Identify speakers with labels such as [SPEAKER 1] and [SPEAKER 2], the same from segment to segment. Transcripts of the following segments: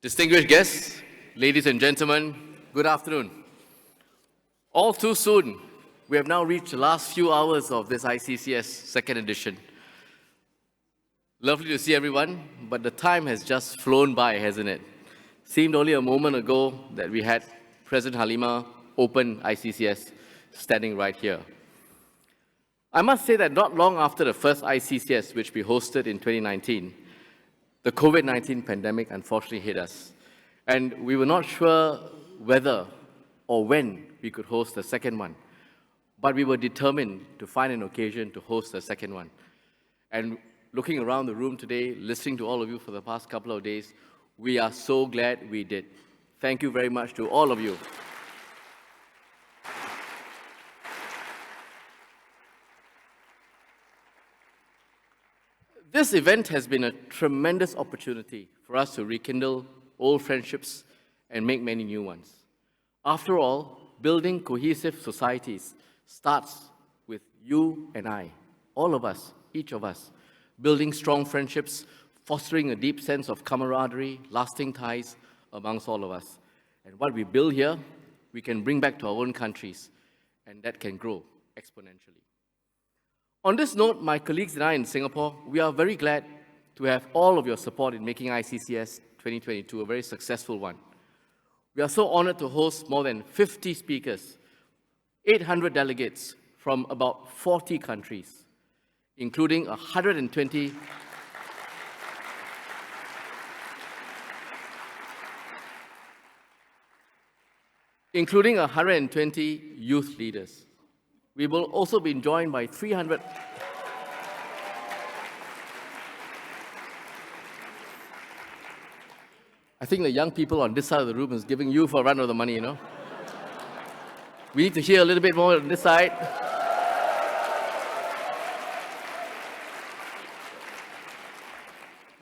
[SPEAKER 1] Distinguished guests, ladies and gentlemen, good afternoon. All too soon, we have now reached the last few hours of this ICCS second edition. Lovely to see everyone, but the time has just flown by, hasn't it? Seemed only a moment ago that we had President Halimah open ICCS standing right here. I must say that not long after the first ICCS, which we hosted in 2019, the COVID-19 pandemic unfortunately hit us, and we were not sure whether or when we could host the second one, but we were determined to find an occasion to host the second one. And looking around the room today, listening to all of you for the past couple of days, we are so glad we did. Thank you very much to all of you. This event has been a tremendous opportunity for us to rekindle old friendships and make many new ones. After all, building cohesive societies starts with you and I, all of us, each of us, building strong friendships, fostering a deep sense of camaraderie, lasting ties amongst all of us. And what we build here, we can bring back to our own countries, and that can grow exponentially. On this note, my colleagues and I in Singapore, we are very glad to have all of your support in making ICCS 2022 a very successful one. We are so honored to host more than 50 speakers, 800 delegates from about 40 countries, including 120 youth leaders. We will also be joined by 300. I think the young people on this side of the room is giving you for a run of the money, you know. We need to hear a little bit more on this side.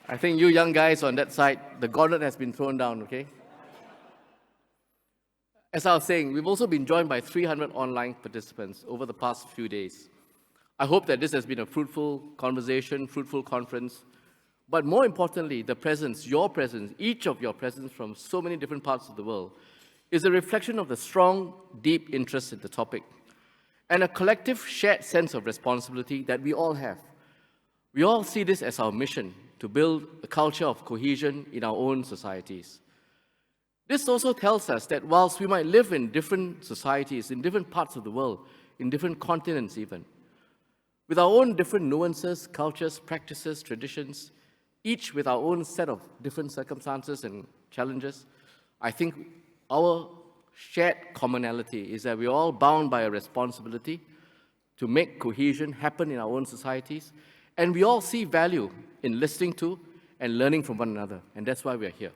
[SPEAKER 1] I think you young guys on that side, the gauntlet has been thrown down, okay? As I was saying, we've also been joined by 300 online participants over the past few days. I hope that this has been a fruitful conversation, fruitful conference, but more importantly, the presence, your presence, each of your presence from so many different parts of the world is a reflection of the strong, deep interest in the topic and a collective shared sense of responsibility that we all have. We all see this as our mission to build a culture of cohesion in our own societies. This also tells us that whilst we might live in different societies, in different parts of the world, in different continents even, with our own different nuances, cultures, practices, traditions, each with our own set of different circumstances and challenges, I think our shared commonality is that we're all bound by a responsibility to make cohesion happen in our own societies, and we all see value in listening to and learning from one another, and that's why we're here.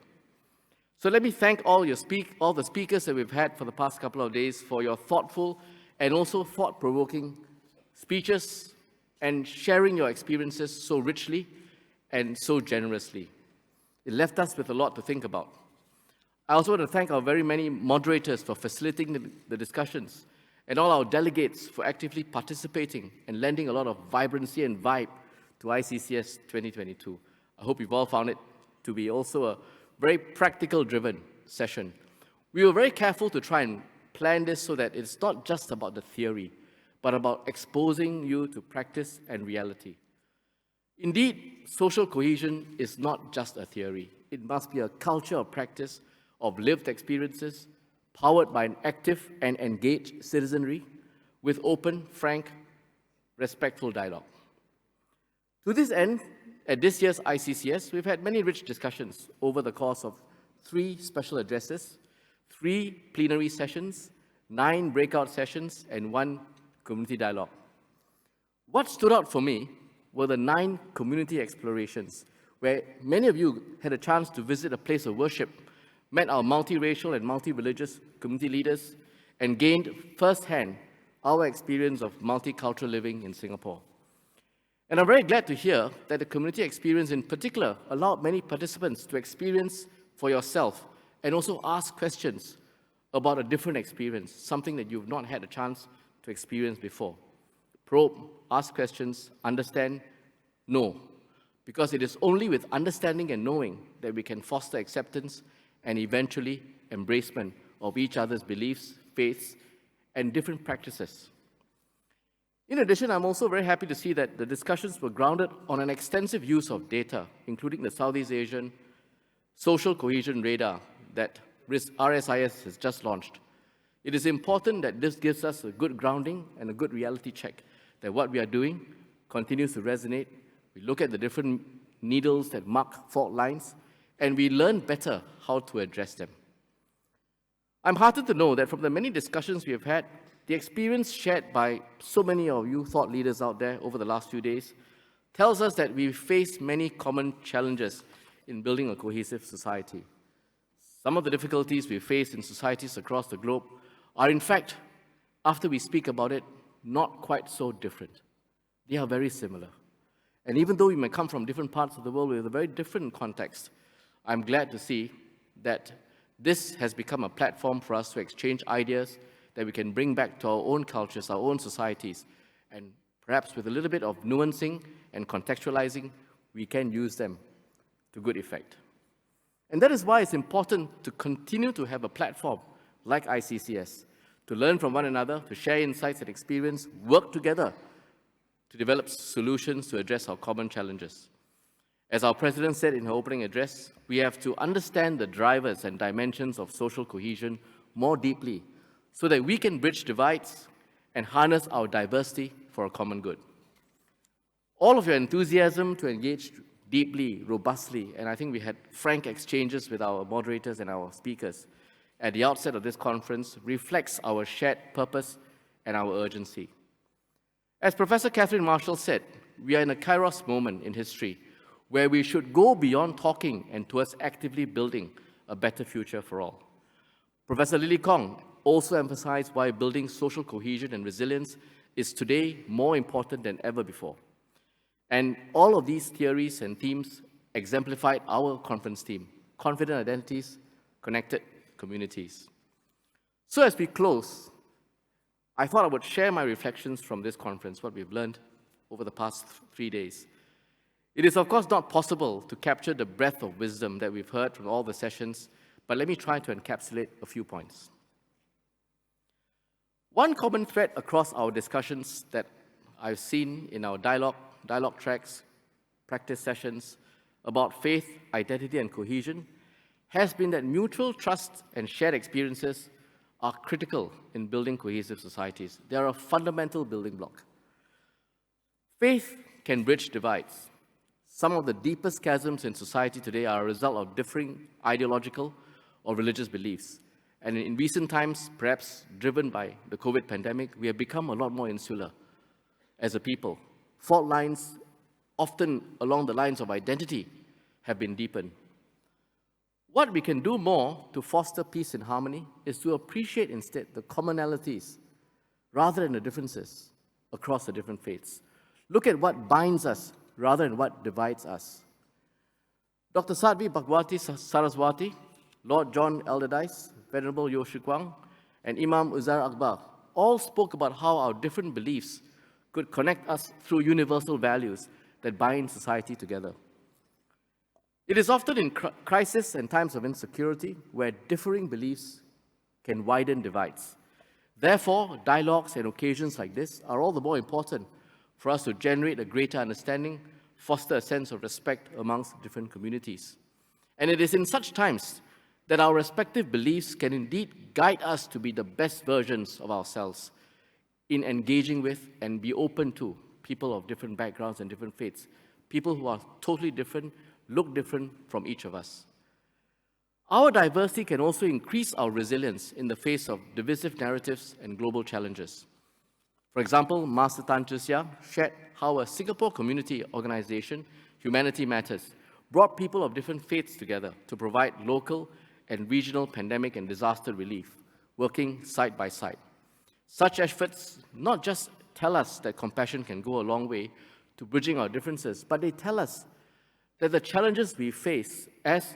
[SPEAKER 1] So let me thank all the speakers that we've had for the past couple of days for your thoughtful and also thought-provoking speeches and sharing your experiences so richly and so generously. It left us with a lot to think about. I also want to thank our very many moderators for facilitating the discussions and all our delegates for actively participating and lending a lot of vibrancy and vibe to ICCS 2022. I hope you've all found it to be also a very practical-driven session. We were very careful to try and plan this so that it's not just about the theory, but about exposing you to practice and reality. Indeed, social cohesion is not just a theory. It must be a culture of practice, of lived experiences, powered by an active and engaged citizenry, with open, frank, respectful dialogue. To this end, at this year's ICCS, we've had many rich discussions over the course of 3 special addresses, 3 plenary sessions, 9 breakout sessions, and 1 community dialogue. What stood out for me were the 9 community explorations, where many of you had a chance to visit a place of worship, met our multiracial and multi-religious community leaders, and gained firsthand our experience of multicultural living in Singapore. And I'm very glad to hear that the community experience in particular allowed many participants to experience for yourself and also ask questions about a different experience, something that you've not had a chance to experience before. Probe, ask questions, understand, know. Because it is only with understanding and knowing that we can foster acceptance and eventually embracement of each other's beliefs, faiths, and different practices. In addition, I'm also very happy to see that the discussions were grounded on an extensive use of data, including the Southeast Asian Social Cohesion Radar that RSIS has just launched. It is important that this gives us a good grounding and a good reality check that what we are doing continues to resonate. We look at the different needles that mark fault lines, and we learn better how to address them. I'm heartened to know that from the many discussions we have had, the experience shared by so many of you thought leaders out there over the last few days tells us that we face many common challenges in building a cohesive society. Some of the difficulties we face in societies across the globe are, in fact, after we speak about it, not quite so different. They are very similar. And even though we may come from different parts of the world with a very different context, I'm glad to see that this has become a platform for us to exchange ideas that we can bring back to our own cultures, our own societies, and perhaps with a little bit of nuancing and contextualizing, we can use them to good effect. And that is why it's important to continue to have a platform like ICCS, to learn from one another, to share insights and experience, work together to develop solutions to address our common challenges. As our President said in her opening address, we have to understand the drivers and dimensions of social cohesion more deeply so that we can bridge divides and harness our diversity for a common good. All of your enthusiasm to engage deeply, robustly, and I think we had frank exchanges with our moderators and our speakers at the outset of this conference reflects our shared purpose and our urgency. As Professor Catherine Marshall said, we are in a kairos moment in history where we should go beyond talking and towards actively building a better future for all. Professor Lily Kong also emphasized why building social cohesion and resilience is today more important than ever before. And all of these theories and themes exemplified our conference theme: confident identities, connected communities. So as we close, I thought I would share my reflections from this conference, what we've learned over the past 3 days. It is, of course, not possible to capture the breadth of wisdom that we've heard from all the sessions, but let me try to encapsulate a few points. One common thread across our discussions that I've seen in our dialogue tracks, practice sessions about faith, identity, and cohesion has been that mutual trust and shared experiences are critical in building cohesive societies. They are a fundamental building block. Faith can bridge divides. Some of the deepest chasms in society today are a result of differing ideological or religious beliefs. And in recent times, perhaps driven by the COVID pandemic, we have become a lot more insular as a people. Fault lines, often along the lines of identity, have been deepened. What we can do more to foster peace and harmony is to appreciate instead the commonalities rather than the differences across the different faiths. Look at what binds us rather than what divides us. Dr. Sadhvi Bhagwati Saraswati, Lord John Elderdice, Venerable Yo Shi Kwang, and Imam Uzair Akbar all spoke about how our different beliefs could connect us through universal values that bind society together. It is often in crisis and times of insecurity where differing beliefs can widen divides. Therefore, dialogues and occasions like this are all the more important for us to generate a greater understanding, foster a sense of respect amongst different communities. And it is in such times that our respective beliefs can indeed guide us to be the best versions of ourselves in engaging with and be open to people of different backgrounds and different faiths, people who are totally different, look different from each of us. Our diversity can also increase our resilience in the face of divisive narratives and global challenges. For example, Master Tan Chee Sia shared how a Singapore community organization, Humanity Matters, brought people of different faiths together to provide local and regional pandemic and disaster relief, working side by side. Such efforts not just tell us that compassion can go a long way to bridging our differences, but they tell us that the challenges we face as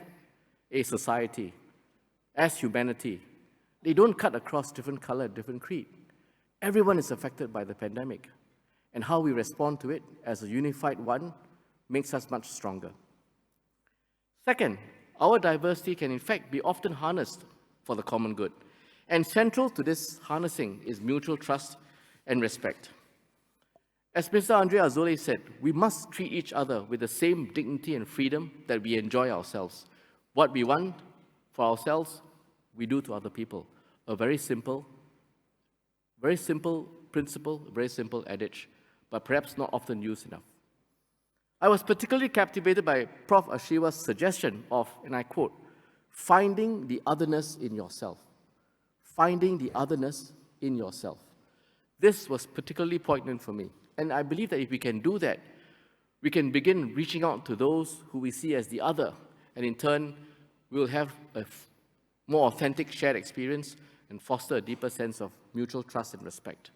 [SPEAKER 1] a society, as humanity, they don't cut across different color, different creed. Everyone is affected by the pandemic, and how we respond to it as a unified one makes us much stronger. Second, our diversity can in fact be often harnessed for the common good. And central to this harnessing is mutual trust and respect. As Mr. Andre Azoulay said, we must treat each other with the same dignity and freedom that we enjoy ourselves. What we want for ourselves, we do to other people. A very simple principle, a very simple adage, but perhaps not often used enough. I was particularly captivated by Prof. Ashiwa's suggestion of, and I quote, finding the otherness in yourself. Finding the otherness in yourself. This was particularly poignant for me. And I believe that if we can do that, we can begin reaching out to those who we see as the other. And in turn, we will have a more authentic shared experience and foster a deeper sense of mutual trust and respect.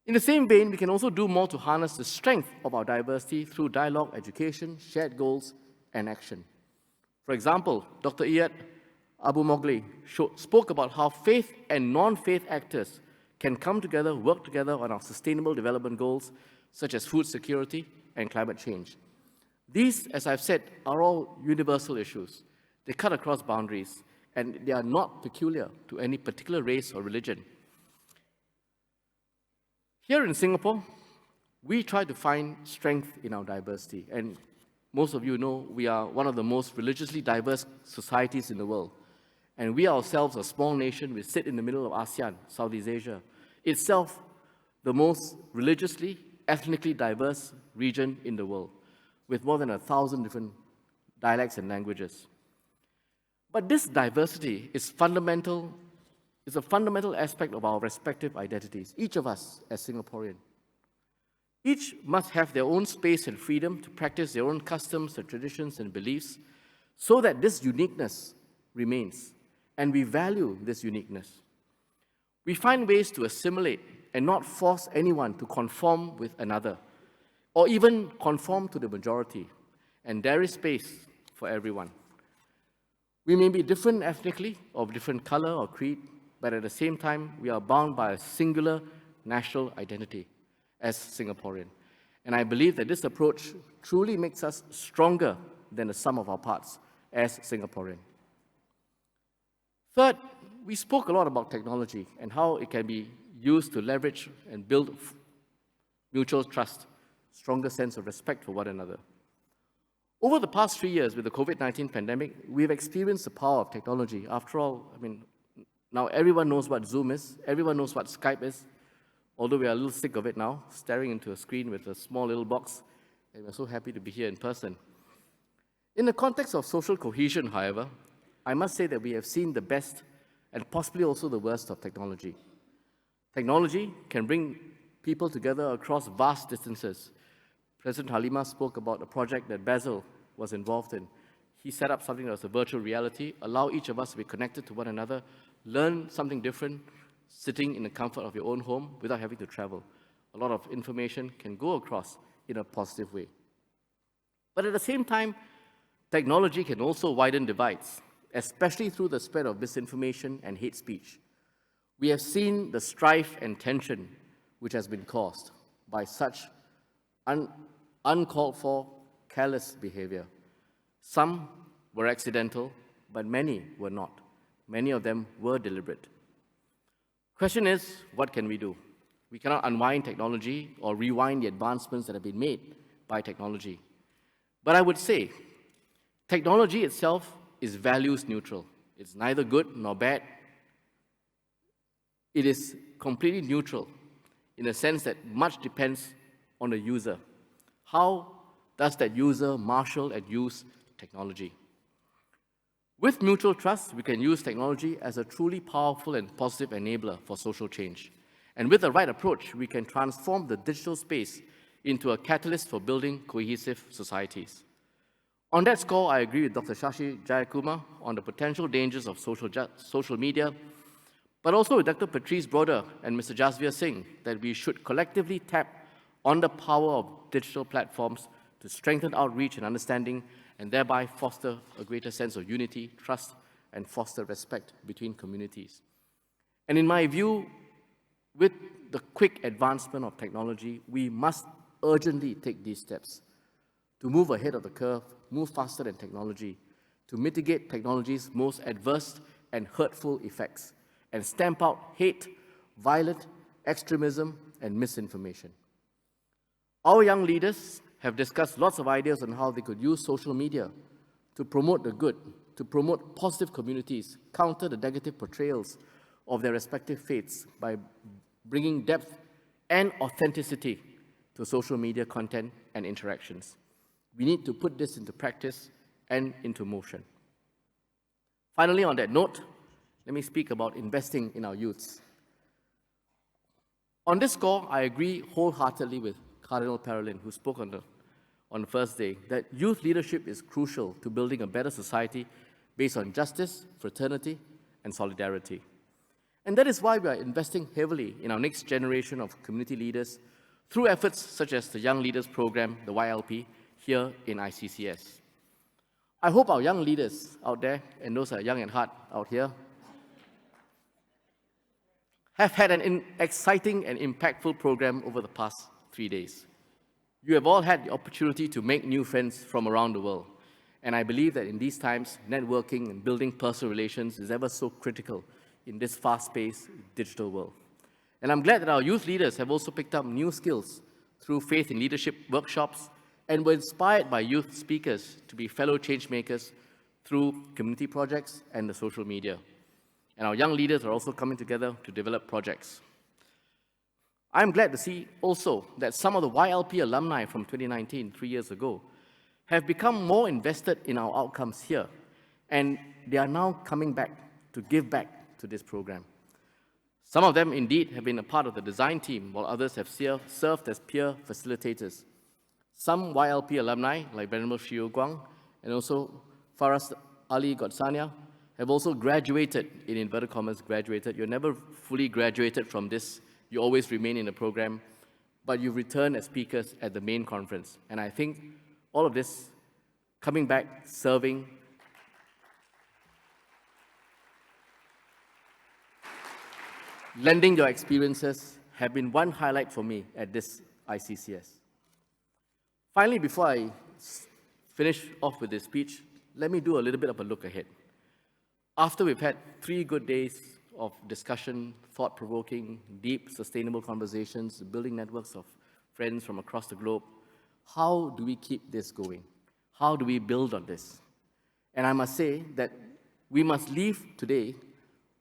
[SPEAKER 1] In the same vein, we can also do more to harness the strength of our diversity through dialogue, education, shared goals, and action. For example, Dr. Iyad Abu Mogli spoke about how faith and non-faith actors can come together, work together on our sustainable development goals, such as food security and climate change. These, as I've said, are all universal issues. They cut across boundaries, and they are not peculiar to any particular race or religion. Here in Singapore, we try to find strength in our diversity, and most of you know we are one of the most religiously diverse societies in the world. And we ourselves, a small nation, we sit in the middle of ASEAN, Southeast Asia, itself the most religiously, ethnically diverse region in the world, with more than 1,000 different dialects and languages. But this diversity is a fundamental aspect of our respective identities, each of us as Singaporean. Each must have their own space and freedom to practice their own customs and traditions and beliefs so that this uniqueness remains. And we value this uniqueness. We find ways to assimilate and not force anyone to conform with another, or even conform to the majority, and there is space for everyone. We may be different ethnically, of different color or creed, but at the same time, we are bound by a singular national identity as Singaporean. And I believe that this approach truly makes us stronger than the sum of our parts as Singaporean. Third, we spoke a lot about technology and how it can be used to leverage and build mutual trust, stronger sense of respect for one another. Over the past 3 years with the COVID-19 pandemic, we've experienced the power of technology. After all, now everyone knows what Zoom is, everyone knows what Skype is, although we are a little sick of it now, staring into a screen with a small little box, and we're so happy to be here in person. In the context of social cohesion, however, I must say that we have seen the best and possibly also the worst of technology. Technology can bring people together across vast distances. President Halima spoke about a project that Basil was involved in. He set up something that was a virtual reality, allow each of us to be connected to one another, learn something different, sitting in the comfort of your own home without having to travel. A lot of information can go across in a positive way. But at the same time, technology can also widen divides, especially through the spread of misinformation and hate speech. We have seen the strife and tension which has been caused by such uncalled for, careless behavior. Some were accidental, but many were not. Many of them were deliberate. Question is, what can we do? We cannot unwind technology or rewind the advancements that have been made by technology. But I would say, technology itself is values neutral. It's neither good nor bad. It is completely neutral in the sense that much depends on the user. How does that user marshal and use technology? With mutual trust, we can use technology as a truly powerful and positive enabler for social change. And with the right approach, we can transform the digital space into a catalyst for building cohesive societies. On that score, I agree with Dr. Shashi Jayakumar on the potential dangers of social media, but also with Dr. Patrice Broder and Mr. Jasvir Singh that we should collectively tap on the power of digital platforms to strengthen outreach and understanding and thereby foster a greater sense of unity, trust, and foster respect between communities. And in my view, with the quick advancement of technology, we must urgently take these steps to move ahead of the curve, move faster than technology, to mitigate technology's most adverse and hurtful effects and stamp out hate, violent extremism, and misinformation. Our young leaders have discussed lots of ideas on how they could use social media to promote the good, to promote positive communities, counter the negative portrayals of their respective faiths by bringing depth and authenticity to social media content and interactions. We need to put this into practice and into motion. Finally, on that note, let me speak about investing in our youths. On this score, I agree wholeheartedly with Cardinal Parolin, who spoke on the first day, that youth leadership is crucial to building a better society based on justice, fraternity, and solidarity. And that is why we are investing heavily in our next generation of community leaders through efforts such as the Young Leaders Program, the YLP, here in ICCS. I hope our young leaders out there, and those are young at heart out here, have had an exciting and impactful program over the past 3 days. You have all had the opportunity to make new friends from around the world. And I believe that in these times, networking and building personal relations is ever so critical in this fast-paced digital world. And I'm glad that our youth leaders have also picked up new skills through faith in leadership workshops and were inspired by youth speakers to be fellow change makers through community projects and the social media. And our young leaders are also coming together to develop projects. I'm glad to see also that some of the YLP alumni from 2019, 3 years ago, have become more invested in our outcomes here, and they are now coming back to give back to this program. Some of them indeed have been a part of the design team, while others have served as peer facilitators. Some YLP alumni, like Venerable Shio Guang and also Faraz Ali Godsania, have also graduated, in inverted commas, graduated. You're never fully graduated from this. You always remain in the program, but you return as speakers at the main conference. And I think all of this, coming back, serving, lending your experiences, have been one highlight for me at this ICCS. Finally, before I finish off with this speech, let me do a little bit of a look ahead. After we've had 3 good days of discussion, thought-provoking, deep, sustainable conversations, building networks of friends from across the globe, how do we keep this going? How do we build on this? And I must say that we must leave today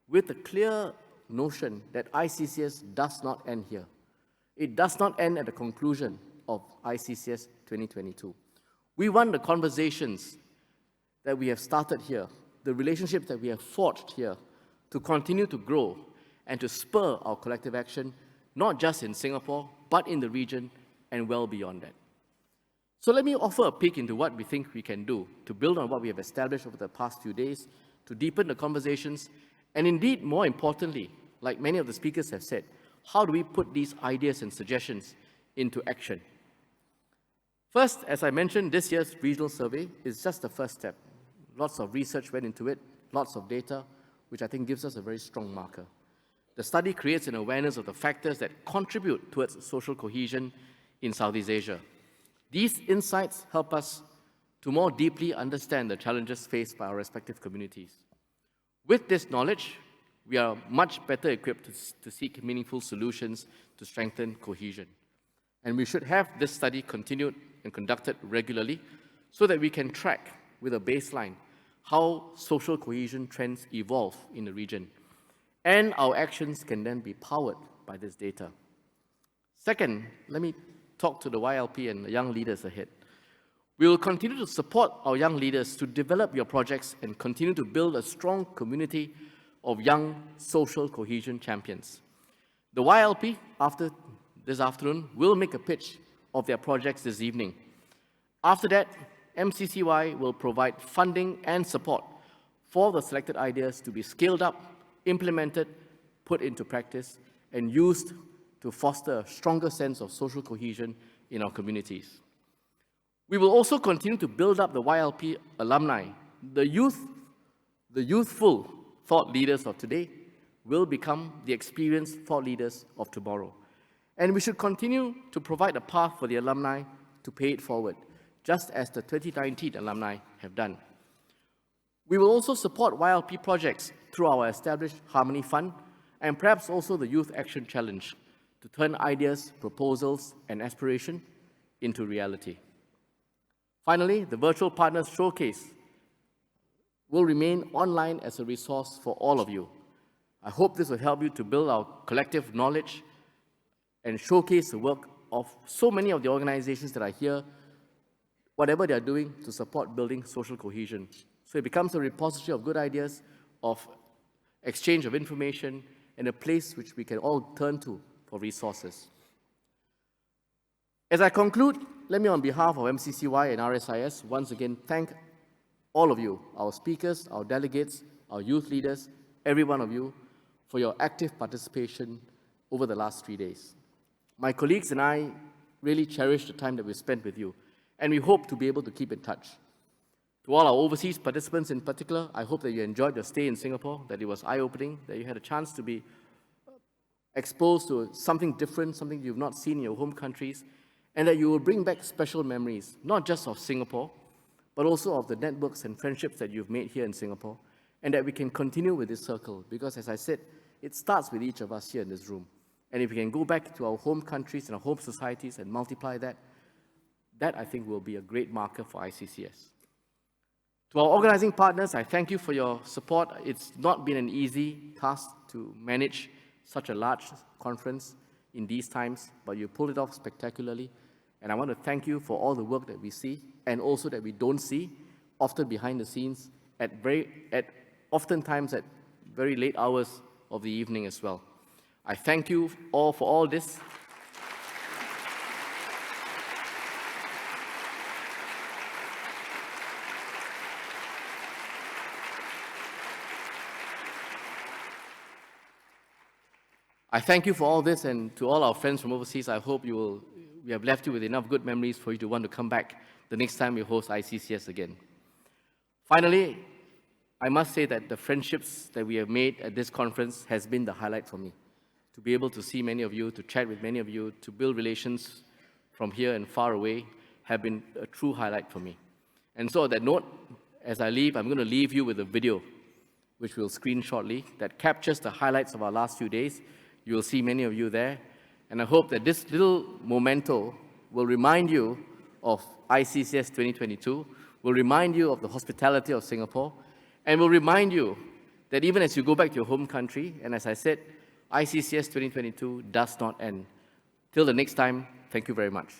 [SPEAKER 1] with a clear notion that ICCS does not end here. It does not end at the conclusion of ICCS 2022. We want the conversations that we have started here, the relationships that we have forged here, to continue to grow and to spur our collective action, not just in Singapore, but in the region and well beyond that. So let me offer a peek into what we think we can do to build on what we have established over the past few days, to deepen the conversations, and indeed, more importantly, like many of the speakers have said, how do we put these ideas and suggestions into action? First, as I mentioned, this year's regional survey is just the first step. Lots of research went into it, lots of data, which I think gives us a very strong marker. The study creates an awareness of the factors that contribute towards social cohesion in Southeast Asia. These insights help us to more deeply understand the challenges faced by our respective communities. With this knowledge, we are much better equipped to seek meaningful solutions to strengthen cohesion. And we should have this study continued and conducted regularly so that we can track with a baseline how social cohesion trends evolve in the region. And our actions can then be powered by this data. Second, let me talk to the YLP and the young leaders ahead. We will continue to support our young leaders to develop your projects and continue to build a strong community of young social cohesion champions. The YLP, after this afternoon, will make a pitch of their projects this evening. After that, MCCY will provide funding and support for the selected ideas to be scaled up, implemented, put into practice, and used to foster a stronger sense of social cohesion in our communities. We will also continue to build up the YLP alumni. The youthful thought leaders of today will become the experienced thought leaders of tomorrow. And we should continue to provide a path for the alumni to pay it forward, just as the 2019 alumni have done. We will also support YLP projects through our established Harmony Fund and perhaps also the Youth Action Challenge to turn ideas, proposals, and aspiration into reality. Finally, the Virtual Partners Showcase will remain online as a resource for all of you. I hope this will help you to build our collective knowledge and showcase the work of so many of the organizations that are here, whatever they are doing to support building social cohesion. So it becomes a repository of good ideas, of exchange of information, and a place which we can all turn to for resources. As I conclude, let me on behalf of MCCY and RSIS once again thank all of you, our speakers, our delegates, our youth leaders, every one of you, for your active participation over the last 3 days. My colleagues and I really cherish the time that we spent with you, and we hope to be able to keep in touch. To all our overseas participants in particular, I hope that you enjoyed your stay in Singapore, that it was eye-opening, that you had a chance to be exposed to something different, something you've not seen in your home countries, and that you will bring back special memories, not just of Singapore, but also of the networks and friendships that you've made here in Singapore, and that we can continue with this circle, because as I said, it starts with each of us here in this room. And if we can go back to our home countries and our home societies and multiply that, that I think will be a great marker for ICCS. To our organizing partners, I thank you for your support. It's not been an easy task to manage such a large conference in these times, but you pulled it off spectacularly. And I want to thank you for all the work that we see and also that we don't see, often behind the scenes, oftentimes at very late hours of the evening as well. I thank you all for all this. I thank you for all this, and to all our friends from overseas, I hope we have left you with enough good memories for you to want to come back the next time we host ICCS again. Finally, I must say that the friendships that we have made at this conference has been the highlight for me. To be able to see many of you, to chat with many of you, to build relations from here and far away have been a true highlight for me. And so on that note, as I leave, I'm going to leave you with a video, which we'll screen shortly, that captures the highlights of our last few days. You will see many of you there. And I hope that this little memento will remind you of ICCS 2022, will remind you of the hospitality of Singapore, and will remind you that even as you go back to your home country, and as I said, ICCS 2022 does not end. Till the next time, thank you very much.